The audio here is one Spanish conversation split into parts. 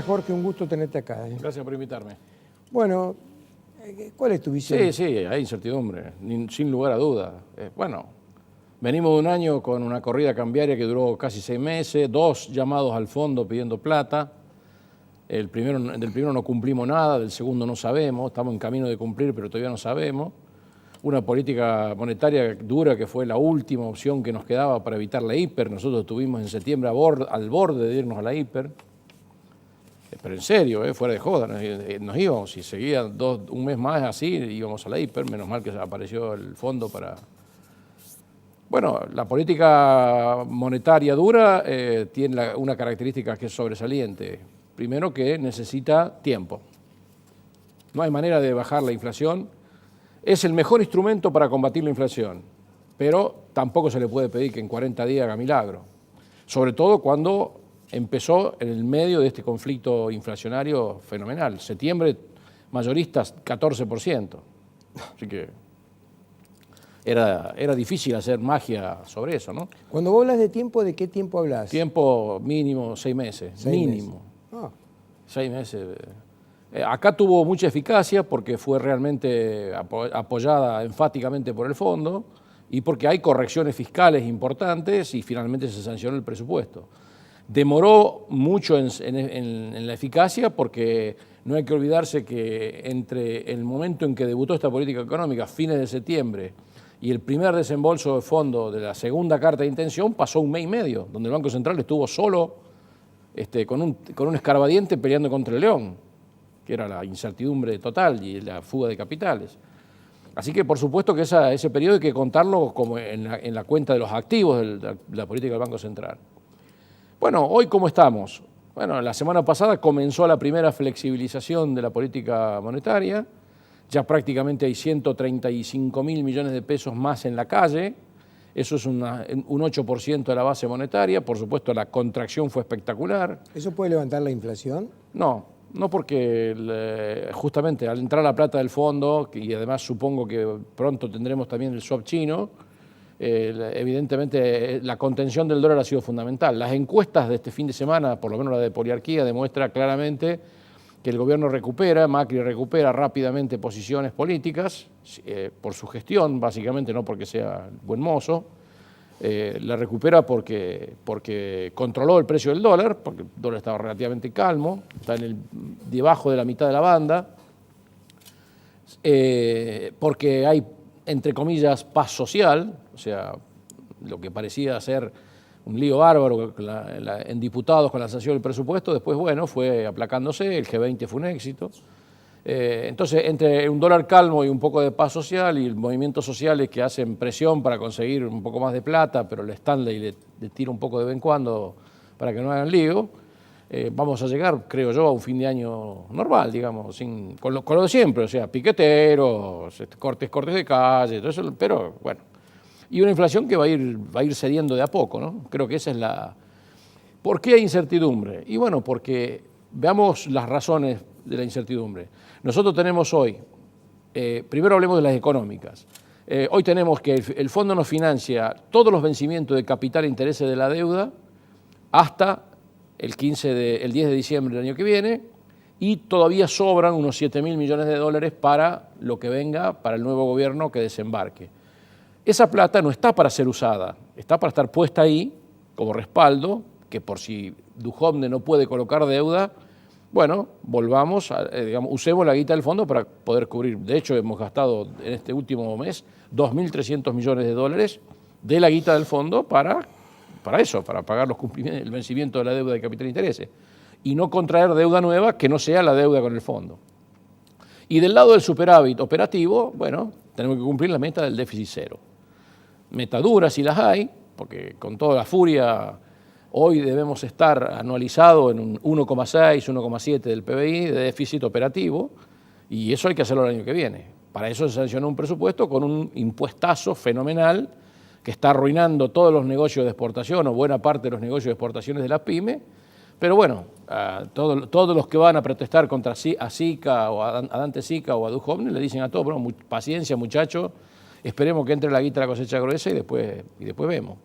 Jorge, un gusto tenerte acá. Gracias por invitarme. Bueno, ¿cuál es tu visión? Sí, hay incertidumbre, sin lugar a duda. Bueno, venimos de un año con una corrida cambiaria que duró casi 6 meses, 2 llamados al fondo pidiendo plata. Del primero no cumplimos nada, del segundo no sabemos, estamos en camino de cumplir, pero todavía no sabemos. Una política monetaria dura que fue la última opción que nos quedaba para evitar la hiper. Nosotros estuvimos en septiembre al borde de irnos a la hiper. Pero en serio, fuera de joda, nos íbamos. Si seguía un mes más así, íbamos a la hiper. Menos mal que apareció el fondo para... Bueno, la política monetaria dura tiene una característica que es sobresaliente. Primero, que necesita tiempo. No hay manera de bajar la inflación. Es el mejor instrumento para combatir la inflación, pero tampoco se le puede pedir que en 40 días haga milagro. Sobre todo cuando empezó en el medio de este conflicto inflacionario fenomenal. Septiembre, mayoristas, 14%. Así que era difícil hacer magia sobre eso, ¿no? Cuando vos hablas de tiempo, ¿de qué tiempo hablas? Tiempo mínimo 6 meses. 6 mínimo. meses. 6 meses. Acá tuvo mucha eficacia porque fue realmente apoyada enfáticamente por el fondo y porque hay correcciones fiscales importantes y finalmente se sancionó el presupuesto. Demoró mucho en la eficacia porque no hay que olvidarse que entre el momento en que debutó esta política económica, fines de septiembre, y el primer desembolso de fondo de la segunda carta de intención, pasó 1 mes y medio, donde el Banco Central estuvo solo con un escarbadiente peleando contra el león, que era la incertidumbre total y la fuga de capitales. Así que por supuesto que ese periodo hay que contarlo como en la cuenta de los activos de la política del Banco Central. Bueno, hoy ¿cómo estamos? Bueno, la semana pasada comenzó la primera flexibilización de la política monetaria, ya prácticamente hay 135.000 millones de pesos más en la calle, eso es un 8% de la base monetaria, por supuesto la contracción fue espectacular. ¿Eso puede levantar la inflación? No porque justamente al entrar la plata del fondo, y además supongo que pronto tendremos también el swap chino, evidentemente la contención del dólar ha sido fundamental. Las encuestas de este fin de semana, por lo menos la de Poliarquía, demuestra claramente que el gobierno Macri recupera rápidamente posiciones políticas, por su gestión, básicamente, no porque sea buen mozo. La recupera porque controló el precio del dólar, porque el dólar estaba relativamente calmo, está debajo de la mitad de la banda, porque hay, entre comillas, paz social, o sea, lo que parecía ser un lío bárbaro en diputados con la sanción del presupuesto, después, bueno, fue aplacándose, el G20 fue un éxito. Entonces, entre un dólar calmo y un poco de paz social y movimientos sociales que hacen presión para conseguir un poco más de plata, pero el Stanley le tira un poco de vez en cuando para que no hagan lío, vamos a llegar, creo yo, a un fin de año normal, digamos, con lo de siempre, o sea, piqueteros, cortes de calle, todo eso, pero bueno. Y una inflación que va a ir cediendo de a poco, ¿no? Creo que esa es la... ¿Por qué hay incertidumbre? Y bueno, porque veamos las razones de la incertidumbre. Nosotros tenemos hoy, primero hablemos de las económicas, hoy tenemos que el fondo nos financia todos los vencimientos de capital e intereses de la deuda hasta el 10 de diciembre del año que viene y todavía sobran unos 7.000 millones de dólares para lo que venga, para el nuevo gobierno que desembarque. Esa plata no está para ser usada, está para estar puesta ahí como respaldo, que por si Duhovne no puede colocar deuda, bueno, usemos la guita del fondo para poder cubrir. De hecho, hemos gastado en este último mes 2.300 millones de dólares de la guita del fondo para eso, para pagar el vencimiento de la deuda de capital e intereses y no contraer deuda nueva que no sea la deuda con el fondo. Y del lado del superávit operativo, bueno, tenemos que cumplir la meta del déficit cero. Meta dura si las hay, porque con toda la furia hoy debemos estar anualizado en un 1,6, 1,7 del PBI de déficit operativo y eso hay que hacerlo el año que viene. Para eso se sancionó un presupuesto con un impuestazo fenomenal que está arruinando todos los negocios de exportación o buena parte de los negocios de exportaciones de las pymes, pero bueno, todos los que van a protestar contra a Sica o a Dante Sica o a Duhovne le dicen a todos, bueno, paciencia muchachos, esperemos que entre la guita de la cosecha gruesa y después vemos.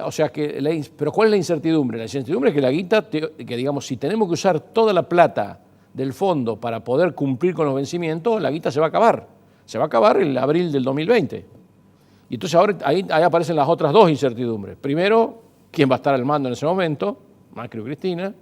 O sea que, pero ¿cuál es la incertidumbre? La incertidumbre es que la guita, que digamos, si tenemos que usar toda la plata del fondo para poder cumplir con los vencimientos, la guita se va a acabar. Se va a acabar en abril del 2020. Y entonces ahora ahí aparecen las otras dos incertidumbres. Primero, ¿quién va a estar al mando en ese momento? Macri o Cristina.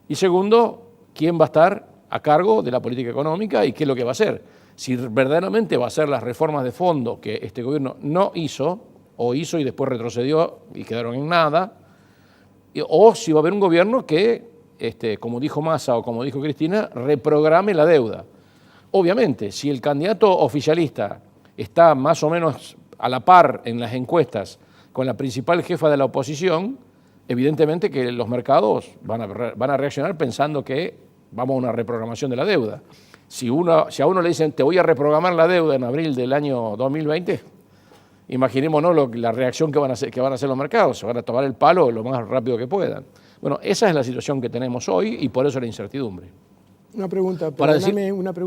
Y segundo, ¿quién va a estar a cargo de la política económica y qué es lo que va a hacer? Si verdaderamente va a hacer las reformas de fondo que este gobierno no hizo, o hizo y después retrocedió y quedaron en nada, o si va a haber un gobierno que, como dijo Massa o como dijo Cristina, reprograme la deuda. Obviamente, si el candidato oficialista está más o menos a la par en las encuestas con la principal jefa de la oposición, evidentemente que los mercados van a reaccionar pensando que vamos a una reprogramación de la deuda. Si a uno le dicen, te voy a reprogramar la deuda en abril del año 2020, imaginémonos la reacción que van a hacer los mercados. Se van a tomar el palo lo más rápido que puedan. Bueno, esa es la situación que tenemos hoy y por eso la incertidumbre. Una pregunta,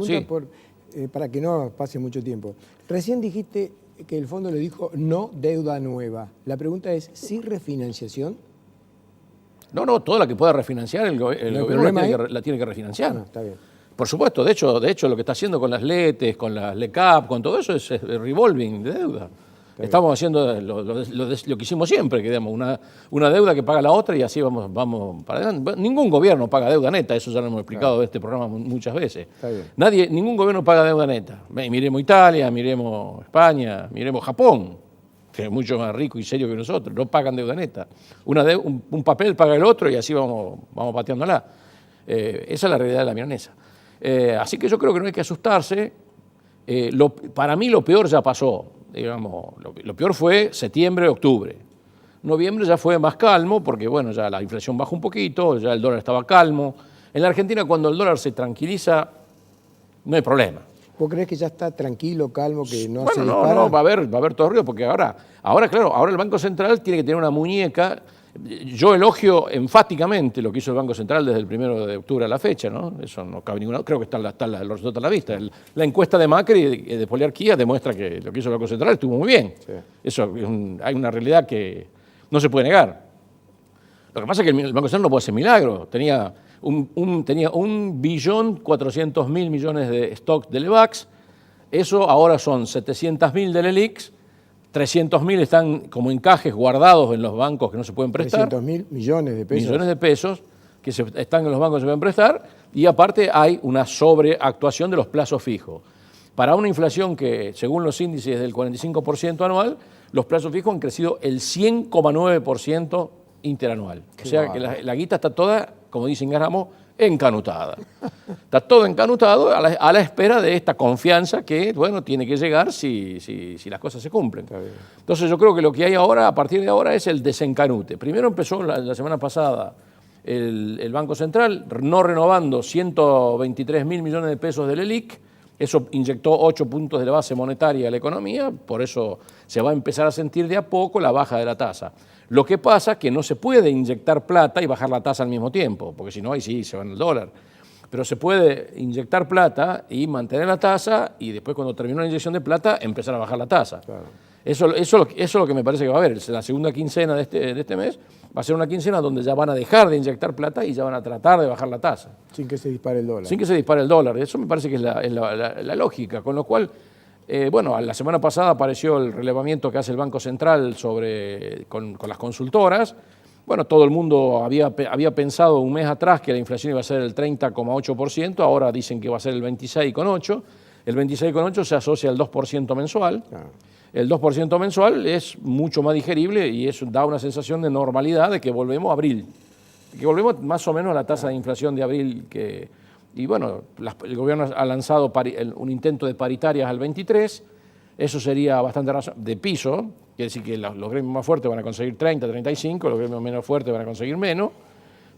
Sí. Para que no pase mucho tiempo. Recién dijiste que el fondo le dijo no deuda nueva. La pregunta es, ¿sí refinanciación? No, toda la que pueda refinanciar, el gobierno la tiene que refinanciar. No, está bien. Por supuesto, de hecho, lo que está haciendo con las LETES, con las LECAP, con todo eso es revolving de deuda. Estamos haciendo lo que hicimos siempre, que digamos, una deuda que paga la otra y así vamos para adelante. Ningún gobierno paga deuda neta, eso ya lo hemos explicado en este programa muchas veces. Ningún gobierno paga deuda neta. Miremos Italia, miremos España, miremos Japón, que es mucho más rico y serio que nosotros, no pagan deuda neta. Un papel paga el otro y así vamos pateándola. Esa es la realidad de la milanesa. Así que yo creo que no hay que asustarse. Para mí lo peor ya pasó. Digamos, lo peor fue septiembre, octubre. Noviembre ya fue más calmo porque, bueno, ya la inflación bajó un poquito, ya el dólar estaba calmo. En la Argentina, cuando el dólar se tranquiliza, no hay problema. ¿Vos creés que ya está tranquilo, calmo, que no se dispara? No, va a haber todo ruido, porque ahora el Banco Central tiene que tener una muñeca. Yo elogio enfáticamente lo que hizo el Banco Central desde el 1 de octubre a la fecha, ¿no? Eso no cabe ninguna. Creo que están los resultados a la vista. La encuesta de Macri de Poliarquía demuestra que lo que hizo el Banco Central estuvo muy bien. Sí. Eso hay una realidad que no se puede negar. Lo que pasa es que el Banco Central no puede hacer milagro. Tenía 1.400.000 millones de stock de Levax. Eso ahora son 700.000 de LELIX. 300.000 están como encajes guardados en los bancos que no se pueden prestar. 300.000 millones de pesos. Millones de pesos que están en los bancos que se pueden prestar. Y aparte hay una sobreactuación de los plazos fijos. Para una inflación que, según los índices, es del 45% anual, los plazos fijos han crecido el 100,9% interanual. O sea que la guita está toda, como dicen Garamo, encanutada. Está todo encanutado a la espera de esta confianza que, bueno, tiene que llegar si las cosas se cumplen. Entonces yo creo que lo que hay ahora, a partir de ahora, es el desencanute. Primero empezó la semana pasada el Banco Central no renovando 123.000 millones de pesos del LELIC. Eso inyectó 8 puntos de la base monetaria a la economía, por eso se va a empezar a sentir de a poco la baja de la tasa. Lo que pasa es que no se puede inyectar plata y bajar la tasa al mismo tiempo, porque si no, ahí sí se va en el dólar. Pero se puede inyectar plata y mantener la tasa y después cuando termine la inyección de plata empezar a bajar la tasa. Claro. Eso es lo que me parece que va a haber. La segunda quincena de este mes va a ser una quincena donde ya van a dejar de inyectar plata y ya van a tratar de bajar la tasa. Sin que se dispare el dólar. Sin que se dispare el dólar. Eso me parece que es la lógica. Con lo cual, la semana pasada apareció el relevamiento que hace el Banco Central con las consultoras. Bueno, todo el mundo había pensado un mes atrás que la inflación iba a ser el 30,8%, ahora dicen que va a ser el 26,8%. El 26,8% se asocia al 2% mensual. Claro. El 2% mensual es mucho más digerible y eso da una sensación de normalidad de que volvemos a abril. Que volvemos más o menos a la tasa de inflación de abril. Y bueno, el gobierno ha lanzado un intento de paritarias al 23%. Eso sería bastante de piso. Quiere decir que los gremios más fuertes van a conseguir 30, 35, los gremios menos fuertes van a conseguir menos.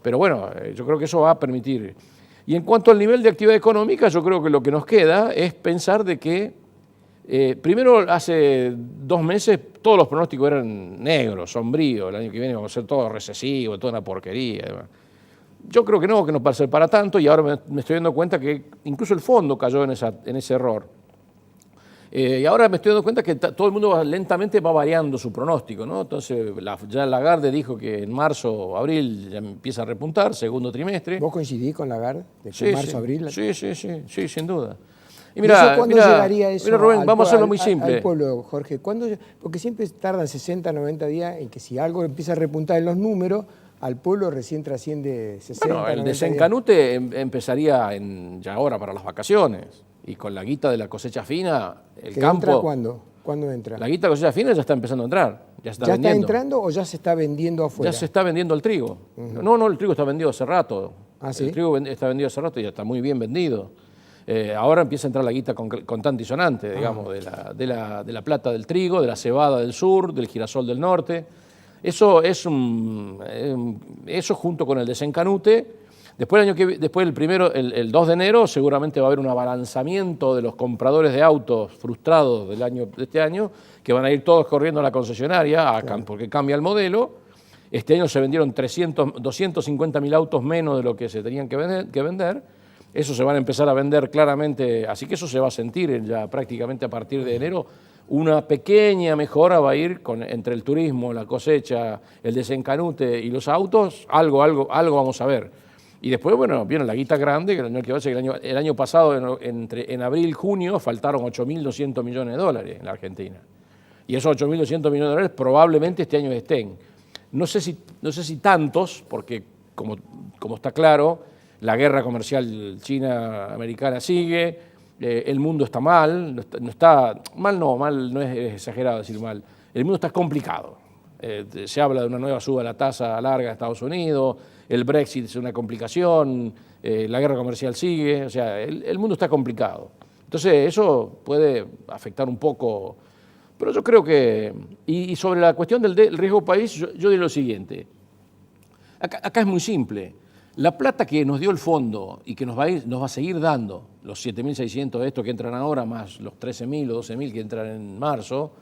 Pero bueno, yo creo que eso va a permitir. Y en cuanto al nivel de actividad económica, yo creo que lo que nos queda es pensar de que primero, hace 2 meses todos los pronósticos eran negros, sombríos, el año que viene vamos a ser todo recesivo, toda una porquería. Yo creo que no va a ser para tanto y ahora me estoy dando cuenta que incluso el fondo cayó en ese error. Y ahora me estoy dando cuenta que todo el mundo lentamente va variando su pronóstico, ¿no? Entonces, ya Lagarde dijo que en marzo o abril ya empieza a repuntar, segundo trimestre. ¿Vos coincidís con Lagarde? De que Sí, marzo, abril. sí, sin duda. Y ¿Y eso cuándo llegaría eso? Mira, Rubén, vamos a hacerlo muy al simple. pueblo, Jorge. Porque siempre tardan 60, 90 días en que si algo empieza a repuntar en los números, al pueblo recién trasciende 60, Bueno, el 90 días. desencanute empezaría ya ahora para las vacaciones. Y con la guita de la cosecha fina, el ¿Que campo... entra cuándo? ¿Cuándo entra? La guita de cosecha fina ya está empezando a entrar. Ya está está vendiendo. entrando o ya se está vendiendo afuera? Ya se está vendiendo el trigo. No, el trigo está vendido hace rato. ¿Ah, sí? El trigo está vendido hace rato y ya está muy bien vendido. Ahora empieza a entrar la guita contante y sonante, digamos, de la plata del trigo, de la cebada del sur, del girasol del norte. Eso junto con el desencanute. Después, el 2 de enero seguramente va a haber un abalanzamiento de los compradores de autos frustrados de este año, que van a ir todos corriendo a la concesionaria porque cambia el modelo. Este año se vendieron 250.000 autos menos de lo que se tenían que vender. Eso se van a empezar a vender claramente, así que eso se va a sentir ya prácticamente a partir de enero. Una pequeña mejora va a ir entre el turismo, la cosecha, el desencanute y los autos, algo vamos a ver. Y después, bueno, viene la guita grande, que el año pasado, en abril y junio, faltaron 8.200 millones de dólares en la Argentina. Y esos 8.200 millones de dólares probablemente este año estén. No sé si tantos, porque como está claro, la guerra comercial China-americana sigue, el mundo está mal, no es exagerado decir mal, el mundo está complicado. Se habla de una nueva suba de la tasa larga de Estados Unidos, el Brexit es una complicación, la guerra comercial sigue, o sea, el mundo está complicado. Entonces eso puede afectar un poco, pero yo creo que, y sobre la cuestión del riesgo país, yo diría lo siguiente, acá es muy simple. La plata que nos dio el fondo y que nos va a seguir dando, los 7.600 de estos que entran ahora, más los 13.000 o 12.000 que entran en marzo,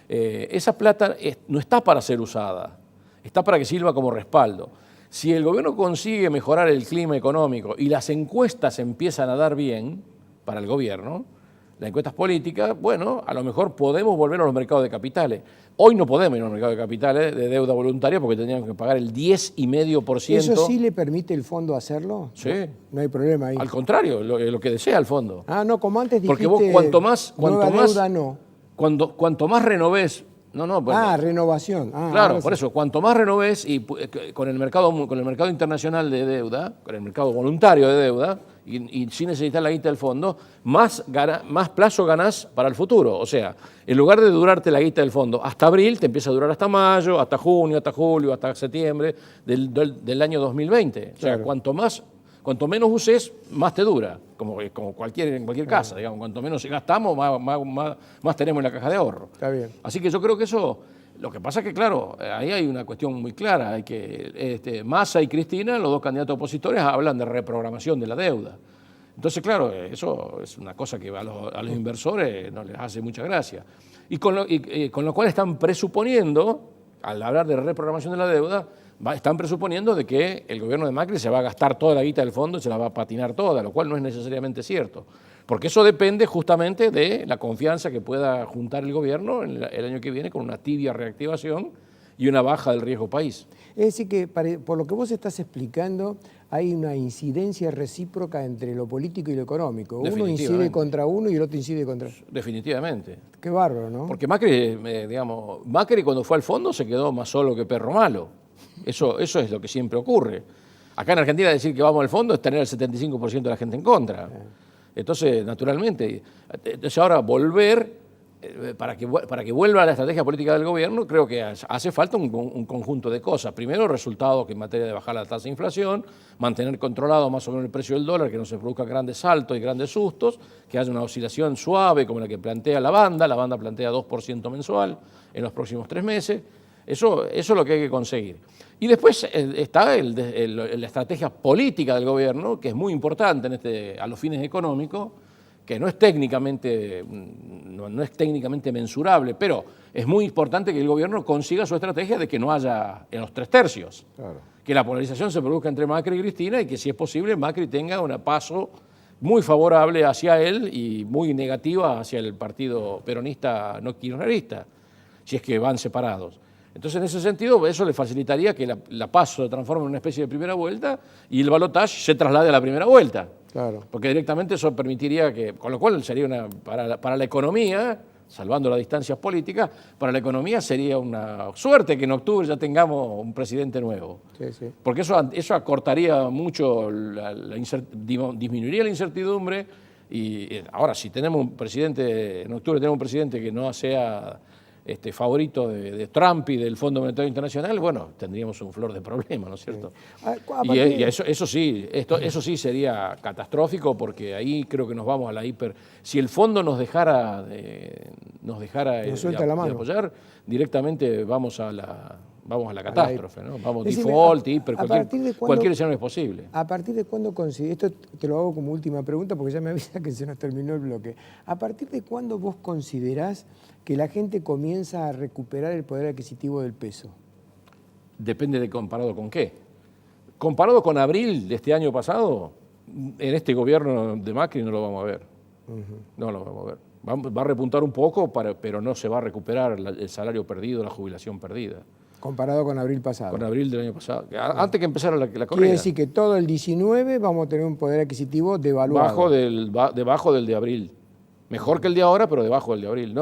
esa plata no está para ser usada, está para que sirva como respaldo. Si el gobierno consigue mejorar el clima económico y las encuestas empiezan a dar bien para el gobierno, las encuestas políticas, bueno, a lo mejor podemos volver a los mercados de capitales. Hoy no podemos ir a los mercados de capitales de deuda voluntaria porque tendríamos que pagar el 10,5%. ¿Eso sí le permite el fondo hacerlo? Sí. No hay problema ahí. Al contrario, lo que desea el fondo. Ah, no, como antes dijiste, porque vos cuanto más deuda no. Cuanto más renovés, bueno, renovación. Claro, por eso, cuanto más renovés y con el mercado internacional de deuda, con el mercado voluntario de deuda, y sin necesitar la guita del fondo, más plazo ganás para el futuro. O sea, en lugar de durarte la guita del fondo hasta abril, te empieza a durar hasta mayo, hasta junio, hasta julio, hasta septiembre del año 2020. O sea, Claro. cuanto menos uses, más te dura, como en cualquier casa, digamos. Cuanto menos gastamos, más tenemos en la caja de ahorro. Está bien. Así que yo creo que eso, lo que pasa es que, claro, ahí hay una cuestión muy clara. Hay que Massa y Cristina, los dos candidatos opositores, hablan de reprogramación de la deuda. Entonces, claro, eso es una cosa que a los inversores no les hace mucha gracia. Y con lo cual están presuponiendo, al hablar de reprogramación de la deuda, están presuponiendo de que el gobierno de Macri se va a gastar toda la guita del fondo y se la va a patinar toda, lo cual no es necesariamente cierto. Porque eso depende justamente de la confianza que pueda juntar el gobierno el año que viene con una tibia reactivación y una baja del riesgo país. Es decir que, por lo que vos estás explicando, hay una incidencia recíproca entre lo político y lo económico. Uno incide contra uno y el otro incide contra otro. Definitivamente. Qué bárbaro, ¿no? Porque Macri cuando fue al fondo se quedó más solo que perro malo. Eso es lo que siempre ocurre. Acá en Argentina decir que vamos al fondo es tener el 75% de la gente en contra. Entonces, naturalmente, ahora volver, para que vuelva a la estrategia política del gobierno, creo que hace falta un conjunto de cosas. Primero, resultados que en materia de bajar la tasa de inflación, mantener controlado más o menos el precio del dólar, que no se produzcan grandes saltos y grandes sustos, que haya una oscilación suave como la que plantea la banda. La banda plantea 2% mensual en los próximos 3 meses. Eso es lo que hay que conseguir. Y después está la estrategia política del gobierno, que es muy importante a los fines económicos, que no es técnicamente mensurable, pero es muy importante que el gobierno consiga su estrategia de que no haya en los 3/3. Claro. Que la polarización se produzca entre Macri y Cristina y que, si es posible, Macri tenga un paso muy favorable hacia él y muy negativa hacia el partido peronista no kirchnerista, si es que van separados. Entonces, en ese sentido, eso le facilitaría que la PASO se transforme en una especie de primera vuelta y el balotaje se traslade a la primera vuelta. Claro. Porque directamente eso permitiría que, con lo cual sería para la economía, salvando las distancias políticas, para la economía sería una suerte que en octubre ya tengamos un presidente nuevo. Sí, sí. Porque eso acortaría mucho, disminuiría la incertidumbre. Y ahora, si tenemos un presidente, en octubre tenemos un presidente que no sea favorito de Trump y del Fondo Monetario Internacional, bueno, tendríamos un flor de problema, ¿no es cierto? Sí. Y eso sí sería catastrófico, porque ahí creo que nos vamos a la hiper. Si el fondo nos dejara de apoyar, directamente vamos a la catástrofe, ¿no? Vamos, decime, default, hiper, cualquier escenario es posible. ¿A partir de cuándo consideras, esto te lo hago como última pregunta porque ya me avisa que se nos terminó el bloque, ¿a partir de cuándo vos considerás que la gente comienza a recuperar el poder adquisitivo del peso? Depende de comparado con qué. Comparado con abril de este año pasado, en este gobierno de Macri no lo vamos a ver. No lo vamos a ver. Va a repuntar un poco, pero no se va a recuperar el salario perdido, la jubilación perdida. Comparado con abril pasado. Con abril del año pasado. Antes que empezara la corrida. Quiere decir que todo el 19 vamos a tener un poder adquisitivo devaluado. Debajo del de abril. Mejor que el de ahora, pero debajo del de abril.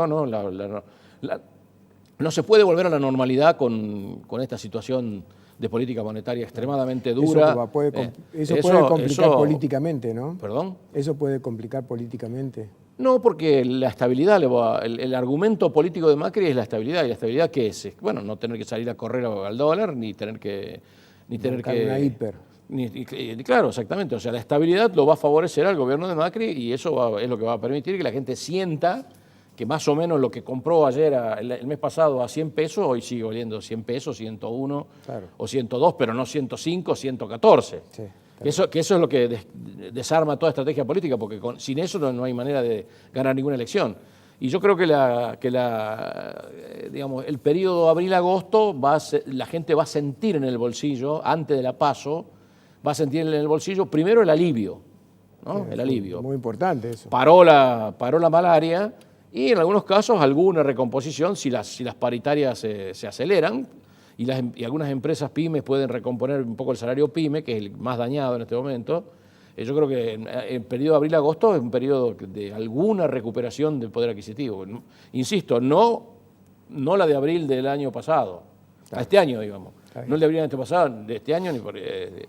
No se puede volver a la normalidad con esta situación de política monetaria extremadamente dura. Eso puede complicar políticamente, ¿no? ¿Perdón? Eso puede complicar políticamente. No, porque la estabilidad, el argumento político de Macri es la estabilidad. ¿Y la estabilidad qué es? Bueno, no tener que salir a correr al dólar, ni tener que una hiper. Claro, exactamente. O sea, la estabilidad lo va a favorecer al gobierno de Macri y eso es lo que va a permitir que la gente sienta que más o menos lo que compró ayer, el mes pasado, a 100 pesos, hoy sigue valiendo 100 pesos, 101 claro. O 102, pero no 105, 114. Sí. Que eso es lo que desarma toda estrategia política, porque sin eso no hay manera de ganar ninguna elección. Y yo creo que digamos, el periodo abril-agosto la gente va a sentir en el bolsillo, antes de la PASO, va a sentir en el bolsillo primero el alivio, ¿no? Sí, el alivio. Muy importante eso. Paró la malaria y en algunos casos alguna recomposición si las paritarias se aceleran. Y algunas empresas pymes pueden recomponer un poco el salario pyme, que es el más dañado en este momento. Yo creo que el periodo abril-agosto es un periodo de alguna recuperación del poder adquisitivo. Insisto, no la de abril del año pasado, a este año, digamos. No el de abril del año pasado, de este año,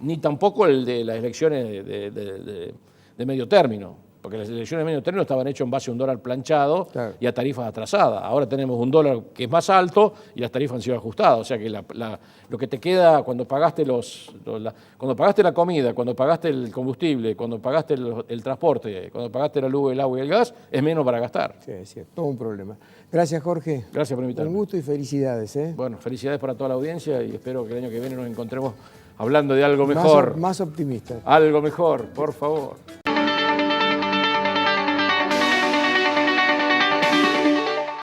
ni tampoco el de las elecciones de medio término. Porque las elecciones de medio término estaban hechas en base a un dólar planchado claro. Y a tarifas atrasadas. Ahora tenemos un dólar que es más alto y las tarifas han sido ajustadas. O sea que lo que te queda cuando pagaste cuando pagaste la comida, cuando pagaste el combustible, cuando pagaste el transporte, cuando pagaste la luz, el agua y el gas, es menos para gastar. Sí, es cierto, todo un problema. Gracias, Jorge. Gracias por invitarme. Un gusto y felicidades. Bueno, felicidades para toda la audiencia y espero que el año que viene nos encontremos hablando de algo mejor. Más optimista. Algo mejor, por favor.